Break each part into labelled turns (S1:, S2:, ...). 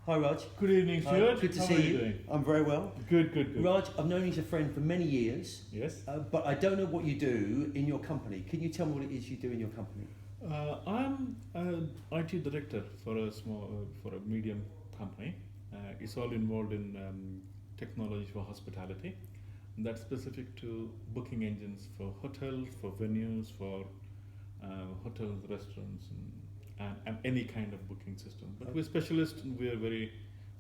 S1: Hi Raj.
S2: Good evening, Stewart.
S1: Good to
S2: How
S1: see
S2: are
S1: you.
S2: you doing?
S1: I'm very well.
S2: Good.
S1: Raj, I've known you as a friend for many years,
S2: Yes.
S1: but I don't know what you do in your company. Can you tell me what it is you do in your company?
S2: I'm an IT director for a medium company. It's all involved in technology for hospitality. And that's specific to booking engines for hotels, for venues, for hotels, restaurants, and any kind of booking system. But we're specialists and we're a very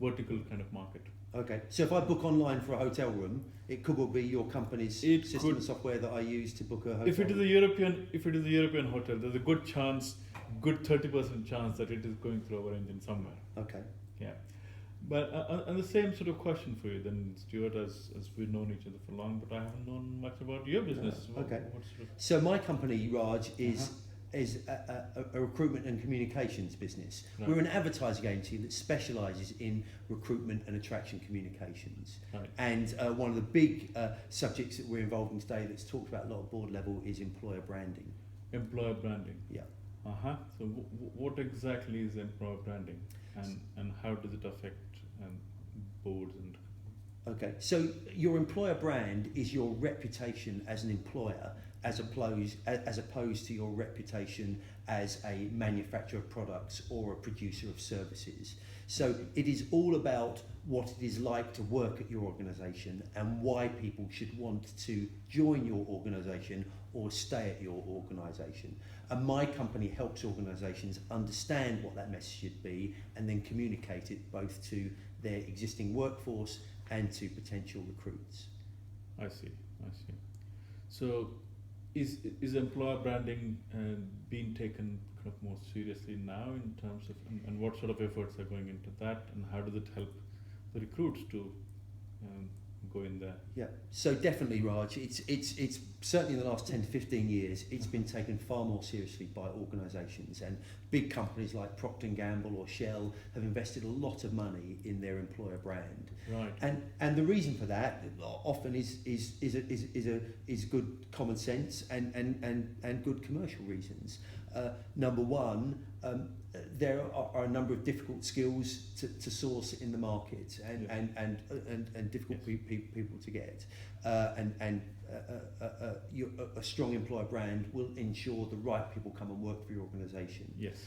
S2: vertical kind of market.
S1: Okay, so if I book online for a hotel room, it could well be your company's system and software that I use to book a hotel.
S2: If it is a European hotel, there's a good 30% chance that it is going through our engine somewhere.
S1: Okay.
S2: Yeah. But and the same sort of question for you then, Stewart, as we've known each other for long, but I haven't known much about your business.
S1: Okay.
S2: What sort of...
S1: So my company, Raj, is a recruitment and communications business.
S2: Right.
S1: We're an advertising agency that specialises in recruitment and attraction communications.
S2: Right.
S1: And one of the big subjects that we're involved in today that's talked about a lot at board level is employer branding.
S2: Employer branding.
S1: Yeah.
S2: So what exactly is employer branding, and how does it affect boards and...
S1: Okay, so your employer brand is your reputation as an employer as opposed to your reputation as a manufacturer of products or a producer of services. So it is all about what it is like to work at your organisation and why people should want to join your organisation or stay at your organisation. And my company helps organisations understand what that message should be and then communicate it both to their existing workforce and to potential recruits.
S2: I see. So is employer branding being taken kind of more seriously now in terms of, and what sort of efforts are going into that, and how does it help the recruits to go in there?
S1: Yeah, so definitely, Raj, it's certainly in the last 10 to 15 years, it's been taken far more seriously by organisations, and big companies like Procter & Gamble or Shell have invested a lot of money in their employer brand.
S2: Right.
S1: And the reason for that often is good common sense and good commercial reasons. Number one, there are a number of difficult skills to source in the market and difficult people to get. A strong employer brand will ensure the right people come and work for your organisation.
S2: Yes.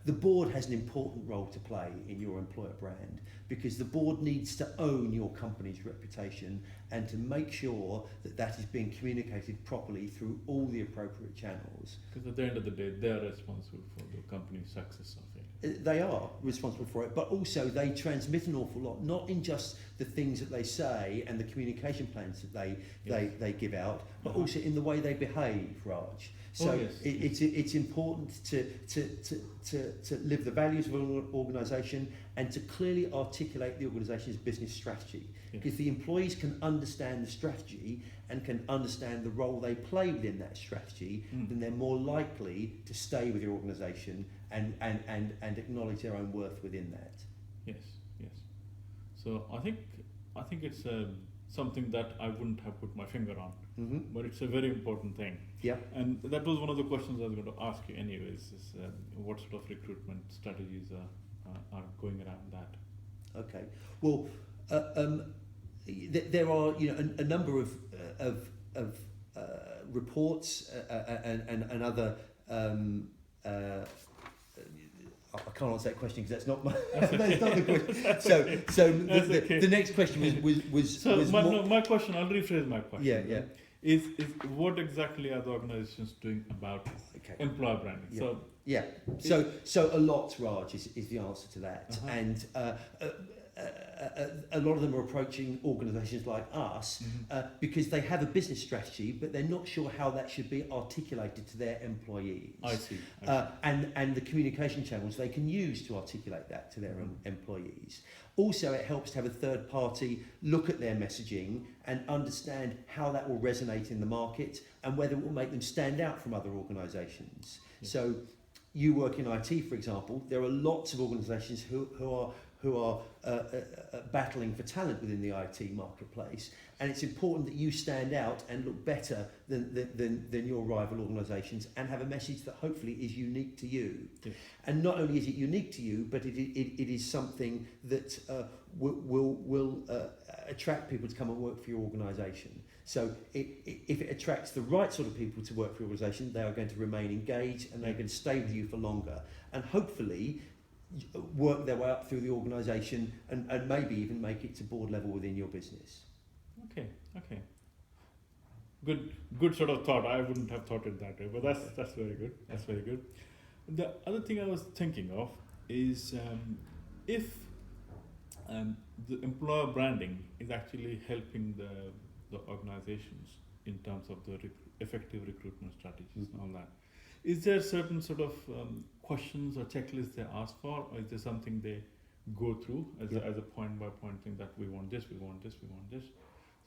S1: The board has an important role to play in your employer brand because the board needs to own your company's reputation and to make sure that is being communicated properly through all the appropriate channels.
S2: Because at the end of the day, they are responsible for the company's success of it.
S1: They are responsible for it, but also they transmit an awful lot, not in just the things that they say and the communication plans that they give out, but also in the way they behave, Raj. So it's important to live the values of an organisation and to clearly articulate the organisation's business strategy. Because the employees can understand the strategy and can understand the role they play within that strategy, then they're more likely to stay with your organisation and acknowledge their own worth within that.
S2: Yes. So I think it's something that I wouldn't have put my finger on, but it's a very important thing.
S1: Yeah. And
S2: that was one of the questions I was going to ask you anyways, is what sort of recruitment strategies are going around that?
S1: Okay. Well, there are a number of reports and other. I can't answer that question because that's not my. That's not the question. So the next question was.
S2: My question. I'll rephrase my question.
S1: Yeah.
S2: Is what exactly are the organisations doing about employer branding?
S1: Yeah. So a lot, Raj, is the answer to that, and a lot of them are approaching organisations like us because they have a business strategy, but they're not sure how that should be articulated to their employees.
S2: I see.
S1: And the communication channels they can use to articulate that to their employees. Also, it helps to have a third party look at their messaging and understand how that will resonate in the market and whether it will make them stand out from other organisations. Yes. So you work in IT, for example, there are lots of organisations who who are battling for talent within the IT marketplace, and it's important that you stand out and look better than your rival organisations and have a message that hopefully is unique to you.
S2: Yeah.
S1: And not only is it unique to you, but it is something that will attract people to come and work for your organisation. So if it attracts the right sort of people to work for your organisation, they are going to remain engaged and they're going to stay with you for longer, and hopefully work their way up through the organisation and maybe even make it to board level within your business.
S2: Okay. Good sort of thought. I wouldn't have thought it that way, but that's very good. That's very good. The other thing I was thinking of is if the employer branding is actually helping the organizations in terms of the effective recruitment strategies and all that. Is there certain sort of questions or checklists they ask for, or is there something they go through as a point by point thing that we want this, we want this, we want this?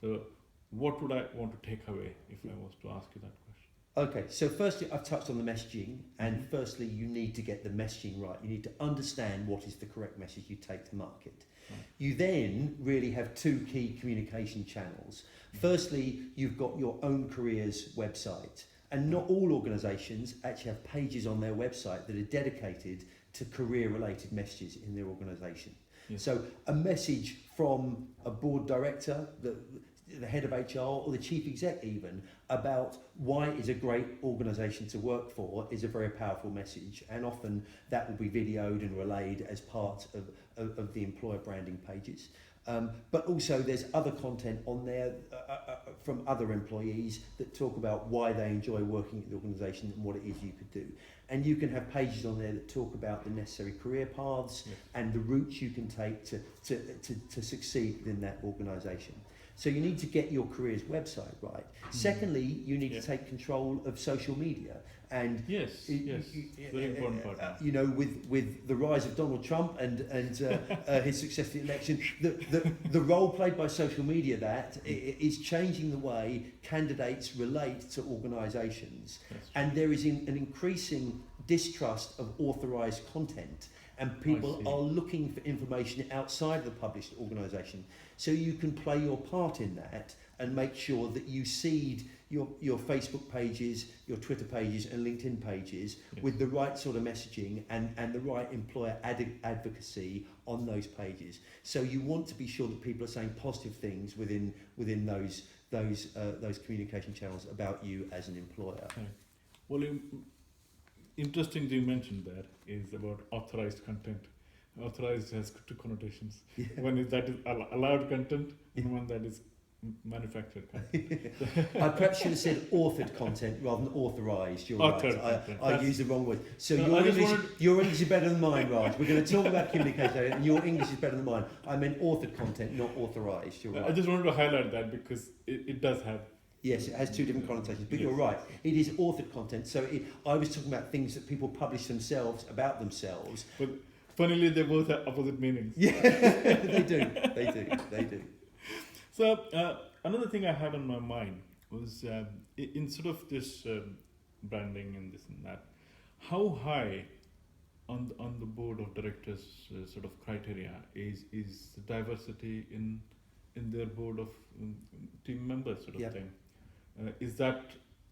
S2: So what would I want to take away if I was to ask you that question?
S1: Okay, so firstly, I've touched on the messaging, and firstly, you need to get the messaging right. You need to understand what is the correct message you take to market.
S2: Right.
S1: You then really have two key communication channels. Firstly, you've got your own careers website, and not all organisations actually have pages on their website that are dedicated to career-related messages in their organisation.
S2: Yes.
S1: So a message from a board director, the head of HR or the chief exec even, about why it's a great organisation to work for is a very powerful message, and often that will be videoed and relayed as part of the employer branding pages. But also there's other content on there from other employees that talk about why they enjoy working at the organisation and what it is you could do. And you can have pages on there that talk about the necessary career paths and the routes you can take to succeed within that organisation. So you need to get your careers website right. Secondly, you need to take control of social media. And
S2: yes, very important part.
S1: You know, with the rise of Donald Trump and his success in the election, the role played by social media is changing the way candidates relate to organisations, and there is an increasing distrust of authorised content, and people are looking for information outside of the published organisation. So you can play your part in that and make sure that you seed your Facebook pages, your Twitter pages and LinkedIn pages with the right sort of messaging and the right employer advocacy on those pages. So you want to be sure that people are saying positive things within those communication channels about you as an employer.
S2: Okay. Well, interesting you mentioned that is about authorized content. Authorized has two connotations. Yeah. One is that is allowed content, and one that is manufactured content.
S1: I perhaps should have said authored content rather than authorised. You're
S2: authored
S1: right. I used the wrong word. So your English is better than mine, Raj. We're going to talk about communication, and your English is better than mine. I meant authored content, not authorised. You're right.
S2: I just wanted to highlight that because it does have.
S1: Yes, it has two different connotations, but you're right. It is authored content. So I was talking about things that people publish themselves about themselves.
S2: But funnily, they both have opposite meanings.
S1: Yeah, they do.
S2: So another thing I had on my mind was in sort of this branding and this and that, how high on the board of directors sort of criteria is diversity in their board of team members sort of thing? Is that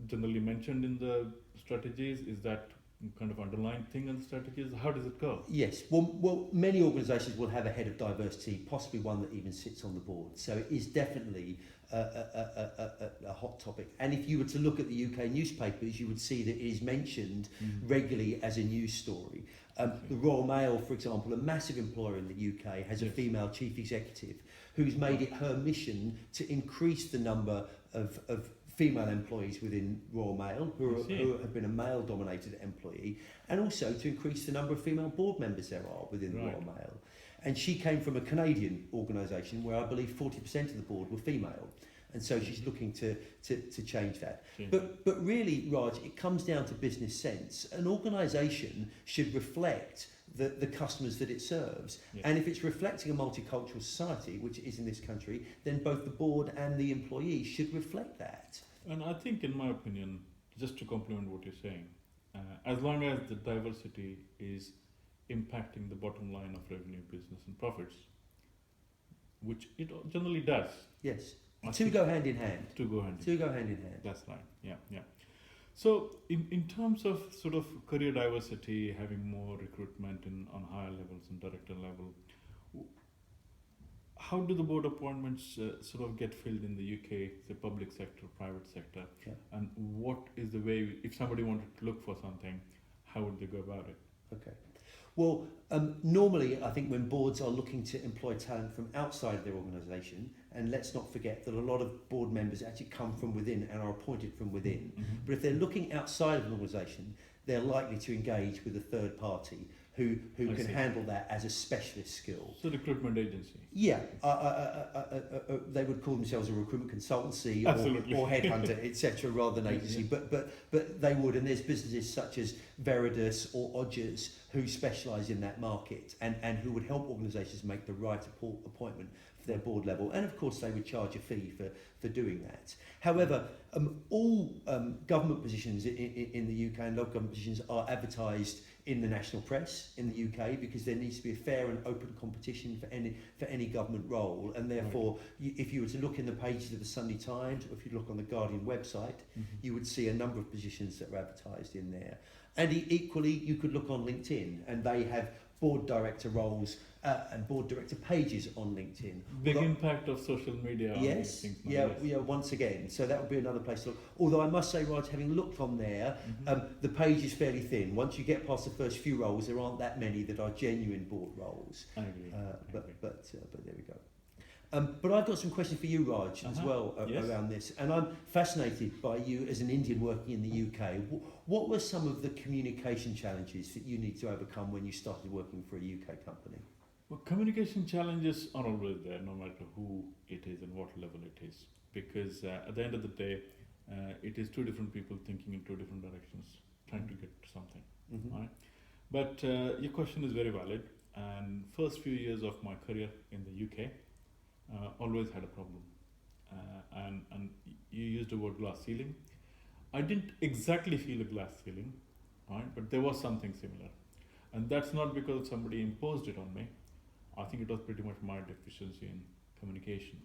S2: generally mentioned in the strategies? Is that kind of underlying thing in the strategies? How does it go?
S1: Yes, well, many organisations will have a head of diversity, possibly one that even sits on the board. So it is definitely a hot topic. And if you were to look at the UK newspapers, you would see that it is mentioned regularly as a news story. The Royal Mail, for example, a massive employer in the UK, has a female chief executive who's made it her mission to increase the number of female employees within Royal Mail who have been a male-dominated employee, and also to increase the number of female board members there are within the Royal Mail. And she came from a Canadian organisation where I believe 40% of the board were female, and so she's looking to change that. But really, Raj, it comes down to business sense. An organisation should reflect the customers that it serves. And if it's reflecting a multicultural society, which it is in this country, then both the board and the employees should reflect that.
S2: And I think, in my opinion, just to complement what you're saying, as long as the diversity is impacting the bottom line of revenue, business, and profits, which it generally does.
S1: Yes.
S2: I
S1: Two
S2: think
S1: go hand in hand.
S2: to go hand in
S1: Two go hand in hand.
S2: That's right. Yeah, yeah. So, in terms of sort of career diversity, having more recruitment on higher levels and director level, how do the board appointments sort of get filled in the UK, the public sector, private sector,
S1: Yeah.
S2: and what is the way, if somebody wanted to look for something, how would they go about it?
S1: Okay. Well, normally I think when boards are looking to employ talent from outside their organisation, and let's not forget that a lot of board members actually come from within and are appointed from within, but if they're looking outside of an organisation, they're likely to engage with a third party who
S2: I
S1: can
S2: see.
S1: handle that as a specialist skill.
S2: So recruitment agency.
S1: Yeah, they would call themselves a recruitment consultancy
S2: Absolutely.
S1: or headhunter, etc., rather than agency.
S2: Yeah.
S1: But they would, and there's businesses such as Veridus or Odgers who specialise in that market and who would help organisations make the right appointment for their board level. And of course, they would charge a fee for doing that. However, all government positions in the UK and local government positions are advertised in the national press in the UK because there needs to be a fair and open competition for any government role, and therefore if you were to look in the pages of the Sunday Times or if you look on the Guardian website, you would see a number of positions that are advertised in there. And equally you could look on LinkedIn, and they have board director roles and board director pages on LinkedIn.
S2: Big impact of social media on
S1: Yes,
S2: these things.
S1: yeah, once again. So that would be another place to look. Although I must say, Raj, having looked on there, the page is fairly thin. Once you get past the first few roles, there aren't that many that are genuine board roles.
S2: I agree.
S1: But there we go. But I've got some questions for you, Raj, as well
S2: Yes.
S1: around this. And I'm fascinated by you as an Indian working in the UK. What were some of the communication challenges that you need to overcome when you started working for a UK company?
S2: Well, communication challenges are always there, no matter who it is and what level it is, because at the end of the day, it is two different people thinking in two different directions, trying to get to something. Right? But your question is very valid. And first few years of my career in the UK, always had a problem. And you used the word glass ceiling. I didn't exactly feel a glass ceiling, right? But there was something similar. And that's not because somebody imposed it on me. I think it was pretty much my deficiency in communication.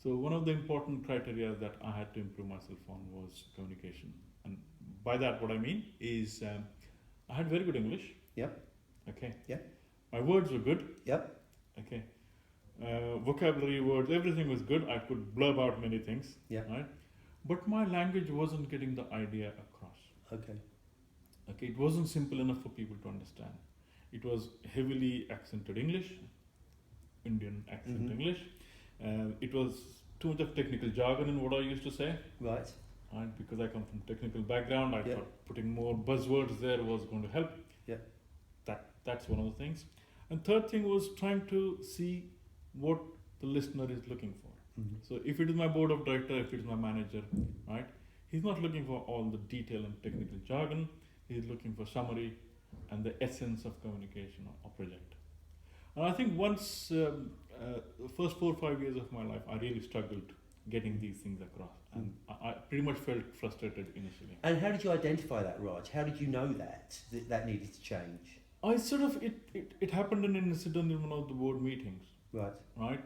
S2: So one of the important criteria that I had to improve myself on was communication. And by that, what I mean is I had very good English.
S1: Yep.
S2: Okay.
S1: Yep.
S2: My words were good.
S1: Yep.
S2: Okay. Vocabulary, words, everything was good. I could blurb out many things.
S1: Yeah.
S2: Right. But my language wasn't getting the idea across.
S1: Okay.
S2: Okay. It wasn't simple enough for people to understand. It was heavily accented English, Indian accent English. It was too much of technical jargon in what I used to say.
S1: Right.
S2: Right. Because I come from technical background, I
S1: Yeah.
S2: thought putting more buzzwords there was going to help.
S1: Yeah.
S2: That's one of the things. And third thing was trying to see what the listener is looking for. So if it is my board of director, if it is my manager, right, he's not looking for all the detail and technical jargon. He's looking for summary and the essence of communication or project. And I think once the first 4 or 5 years of my life, I really struggled getting these things across, and I pretty much felt frustrated initially.
S1: And how did you identify that, Raj? How did you know that needed to change?
S2: I sort of it happened in an incident in one of the board meetings.
S1: Right.
S2: Right,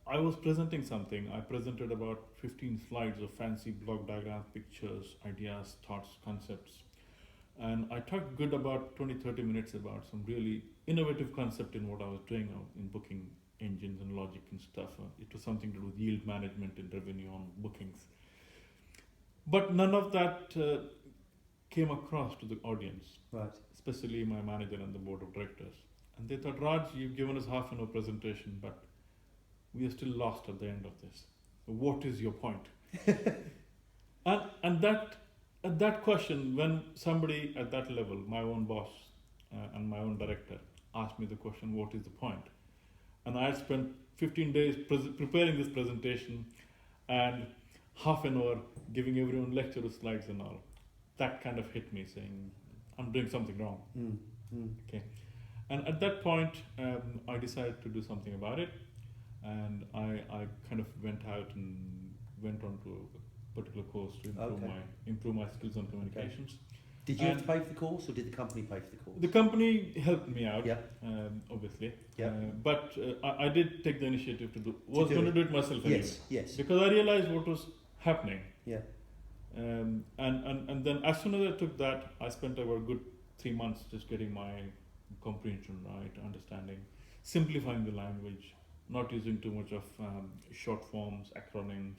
S2: I was presenting something. I presented about 15 slides of fancy block diagrams, pictures, ideas, thoughts, concepts. And I talked good about 20-30 minutes about some really innovative concept in what I was doing in booking engines and logic and stuff. It was something to do with yield management and revenue on bookings. But none of that came across to the audience,
S1: Right.
S2: especially my manager and the board of directors. And they thought, Raj, you've given us half an hour presentation, but we are still lost at the end of this. What is your point? and that question, when somebody at that level, my own boss and my own director, asked me the question, what is the point? And I had spent 15 days preparing this presentation and half an hour giving everyone lecture slides and all. That kind of hit me, saying, I'm doing something wrong. Okay. And at that point, I decided to do something about it. And I kind of went out and went on to a particular course to improve my skills on communications.
S1: Did you have to pay for the course, or did the company pay for the course?
S2: The company helped me out,
S1: Yeah.
S2: Obviously.
S1: Yeah.
S2: But I did take the initiative to do. Was going to do it myself anyway.
S1: Yes.
S2: Because I realized what was happening.
S1: Yeah.
S2: And then as soon as I took that, I spent about a good 3 months just getting my comprehension right, understanding, simplifying the language, not using too much of short forms, acronyms,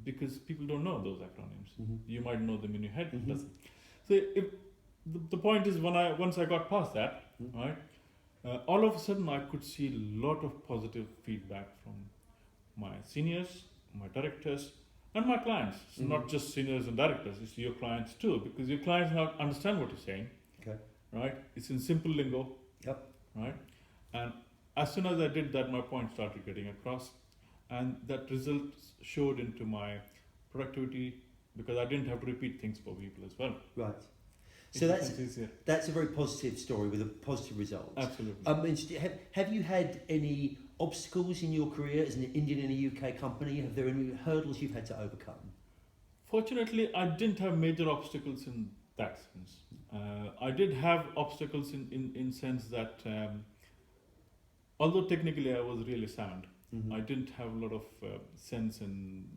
S2: because people don't know those acronyms.
S1: Mm-hmm.
S2: You might know them in your head.
S1: Mm-hmm.
S2: So if the point is, once I got past that,
S1: Mm-hmm.
S2: right, all of a sudden I could see a lot of positive feedback from my seniors, my directors, and my clients. It's
S1: Mm-hmm.
S2: not just seniors and directors; it's your clients too, because your clients now understand what you're saying.
S1: Okay.
S2: Right? It's in simple lingo.
S1: Yep.
S2: Right? And as soon as I did that, my point started getting across, and that result showed into my productivity, because I didn't have to repeat things for people as well.
S1: Right. So
S2: It's easier.
S1: that's a very positive story with a positive result.
S2: Absolutely.
S1: Have you had any obstacles in your career as an Indian in a UK company? Have there any hurdles you've had to overcome?
S2: Fortunately, I didn't have major obstacles in that sense. I did have obstacles in sense that although technically I was really sound,
S1: Mm-hmm.
S2: I didn't have a lot of sense in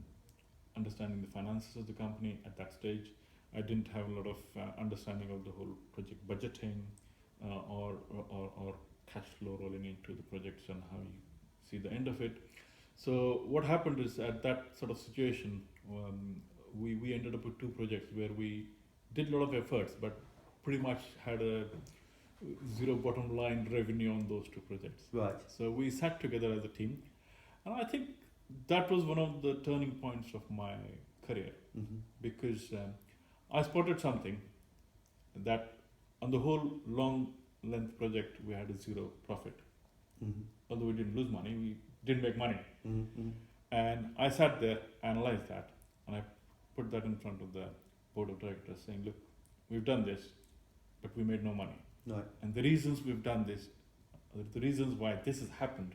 S2: understanding the finances of the company at that stage. I didn't have a lot of understanding of the whole project budgeting or cash flow rolling into the projects and how you see the end of it. So what happened is, at that sort of situation, we ended up with 2 projects where we did a lot of efforts, but pretty much had a zero bottom line revenue on those 2 projects.
S1: Right.
S2: So we sat together as a team, and I think that was one of the turning points of my career,
S1: Mm-hmm.
S2: because I spotted something that on the whole long length project we had a zero profit.
S1: Mm-hmm.
S2: Although we didn't lose money, we didn't make money.
S1: Mm-hmm.
S2: And I sat there, analyzed that, and I put that in front of the board of directors, saying, look, we've done this, but we made no money.
S1: Right.
S2: And the reasons we've done this, the reasons why this has happened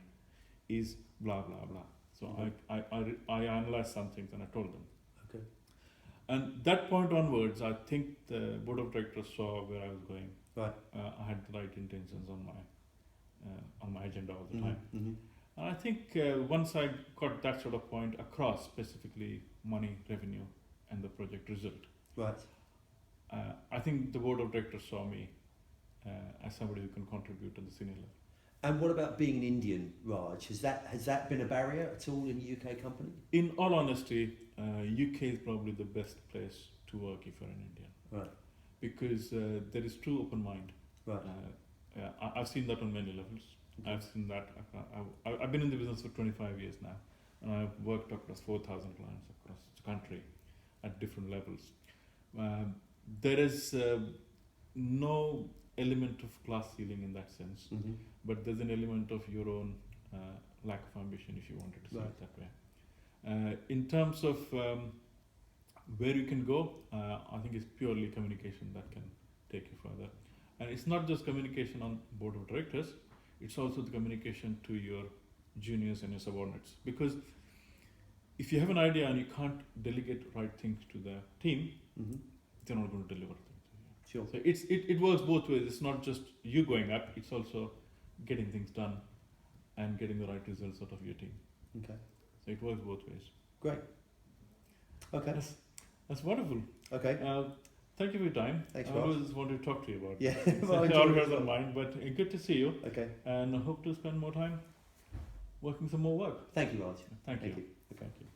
S2: is blah, blah, blah. So
S1: Mhm.
S2: I analyzed some things and I told them.
S1: Okay.
S2: And that point onwards, I think the board of directors saw where I was going.
S1: Right.
S2: I had the right intentions on my agenda all the
S1: Mm-hmm.
S2: time.
S1: Mm-hmm.
S2: And I think once I got that sort of point across, specifically money, revenue, and the project result,
S1: Right.
S2: I think the board of directors saw me as somebody who can contribute at the senior level.
S1: And what about being an Indian, Raj? Has that been a barrier at all in a UK company?
S2: In all honesty, UK is probably the best place to work if you're an Indian.
S1: Right.
S2: Because there is true open mind.
S1: Right.
S2: I've seen that on many levels.
S1: Okay.
S2: I've seen that. I've been in the business for 25 years now, and I've worked across 4,000 clients across the country at different levels. There is no element of class ceiling in that sense,
S1: Mm-hmm.
S2: but there's an element of your own lack of ambition, if you wanted to see
S1: Right.
S2: it that way. In terms of where you can go, I think it's purely communication that can take you further. And it's not just communication on board of directors, it's also the communication to your juniors and your subordinates. Because if you have an idea and you can't delegate right things to the team,
S1: Mm-hmm.
S2: they're not going to deliver things.
S1: Sure.
S2: So it works both ways. It's not just you going up, it's also getting things done and getting the right results out of your team.
S1: Okay.
S2: So it works both ways.
S1: Great. Okay.
S2: That's wonderful.
S1: Okay.
S2: Thank you for your time.
S1: Thanks,
S2: I
S1: Raj.
S2: always wanted to talk to you about
S1: Yeah.
S2: it.
S1: Well, I
S2: It's
S1: enjoyed it
S2: always
S1: as well.
S2: on mind, but good to see you,
S1: Okay.
S2: and I hope to spend more time working some more work.
S1: Thank you, Raj.
S2: Thank you.
S1: Thank you.
S2: Thank you.